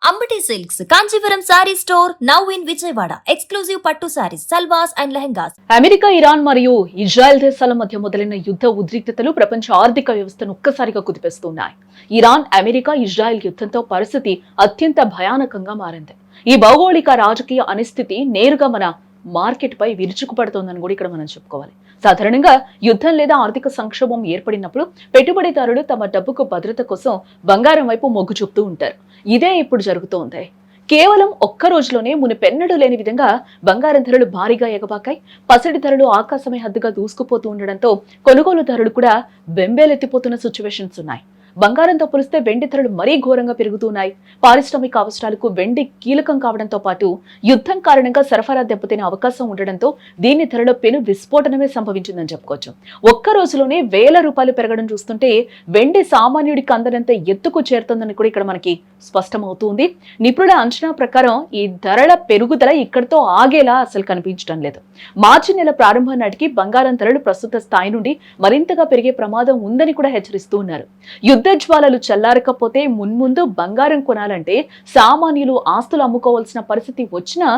Ambati silks Kanchipuram sari store now in Vijayawada. Exclusive pattu saris, salwars and lehengas. America, Iran మరియు Israel దేశాల మధ్య మొదలైన యుద్ధ ఉద్రిక్తతలు ప్రపంచ ఆర్థిక వ్యవస్థను ఒక్కసారిగా కుదిపేస్తున్నాయి. ఇరాన్, అమెరికా, ఇజ్రాయెల్ యుద్ధంతో పరిస్థితి అత్యంత భయానకంగా మారింది. ఈ భౌగోళిక రాజకీయ అనిస్థితి నేరుగా మన మార్కెట్ పై విరుచుకుపడుతోందని కూడా ఇక్కడ మనం చెప్పుకోవాలి. సాధారణంగా యుద్ధం లేదా ఆర్థిక సంక్షోభం ఏర్పడినప్పుడు పెట్టుబడిదారులు తమ డబ్బుకు భద్రత కోసం బంగారం వైపు మొగ్గు చూపుతూ ఉంటారు. ఇదే ఇప్పుడు జరుగుతోంది. కేవలం ఒక్క రోజులోనే మునిపెన్నడూ లేని విధంగా బంగారం ధరలు భారీగా ఎగబాకాయి. పసిడి ధరలు ఆకాశమే హద్దుగా దూసుకుపోతూ ఉండడంతో కొనుగోలుదారులు కూడా బెంబేలెత్తిపోతున్న సిచ్యువేషన్స్ ఉన్నాయి. బంగారంతో పోలిస్తే వెండి ధరలు మరీ ఘోరంగా పెరుగుతున్నాయి. పారిశ్రామిక అవసరాలకు వెండి కీలకం కావడంతో పాటు యుద్ధం కారణంగా సరఫరా దెబ్బతినే అవకాశం ఉండడంతో దీని ధరలో పెను విస్ఫోటనమే సంభవించిందని చెప్పుకోవచ్చు. ఒక్క రోజులోనే వేల రూపాయలు పెరగడం చూస్తుంటే వెండి సామాన్యుడికి అందనంత ఎత్తుకు చేరుతుందని కూడా ఇక్కడ మనకి స్పష్టమవుతుంది. నిపుణుల అంచనా ప్రకారం ఈ ధరల పెరుగుదల ఇక్కడితో ఆగేలా అసలు కనిపించడం లేదు. మార్చి నెల ప్రారంభం నాటికి బంగారం ధరలు ప్రస్తుత స్థాయి నుండి మరింతగా పెరిగే ప్రమాదం ఉందని కూడా హెచ్చరిస్తూ ఉన్నారు. యుద్ధ జ్వాలలు చల్లారకపోతే మున్ముందు బంగారం కొనాలంటే సామాన్యులు ఆస్తులు అమ్ముకోవాల్సిన పరిస్థితి వచ్చినా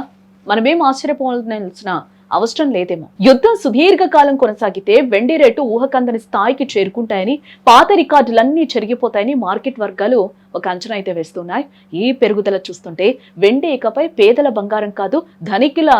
మనమేం ఆశ్చర్యపోవాల్సిన అవసరం లేదేమో. యుద్ధం సుదీర్ఘ కాలం కొనసాగితే వెండి రేటు ఊహకందని స్థాయికి చేరుకుంటాయని, పాత రికార్డులన్నీ చెరిగిపోతాయని మార్కెట్ వర్గాలు ఒక అంచనా అయితే వేస్తున్నాయి. ఈ పెరుగుదల చూస్తుంటే వెండి ఇకపై పేదల బంగారం కాదు, ధనికుల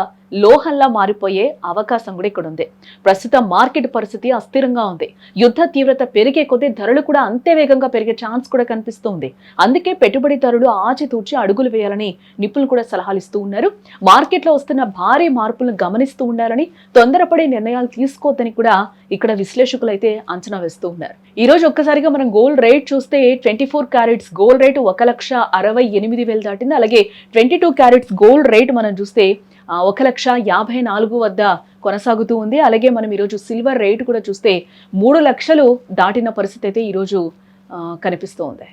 లోహంలా మారిపోయే అవకాశం కూడా ఇక్కడ ఉంది. ప్రస్తుతం మార్కెట్ పరిస్థితి అస్థిరంగా ఉంది. యుద్ధ తీవ్రత పెరిగే కొద్దీ ధరలు కూడా అంతే వేగంగా పెరిగే ఛాన్స్ కూడా కనిపిస్తుంది. అందుకే పెట్టుబడిదారులు ఆచితూచి అడుగులు వేయాలని నిపుణులు కూడా సలహాలు ఇస్తూ ఉన్నారు. మార్కెట్లో వస్తున్న భారీ మార్పులను గమనిస్తూ ఉండాలని, తొందరపడే నిర్ణయాలు తీసుకోవద్దని కూడా ఇక్కడ విశ్లేషకులు అయితే అంచనా వేస్తూ ఉన్నారు. ఈ రోజు ఒక్కసారిగా మనం గోల్డ్ రేట్ చూస్తే 24 క్యారెట్స్ గోల్డ్ రేటు 1,68,000 దాటింది. అలాగే 22 క్యారెట్స్ గోల్డ్ రేట్ మనం చూస్తే 1,54,000 వద్ద కొనసాగుతూ ఉంది. అలాగే మనం ఈరోజు సిల్వర్ రేటు కూడా చూస్తే 3 లక్షలు దాటిన పరిస్థితి అయితే ఈరోజు కనిపిస్తూ ఉంది.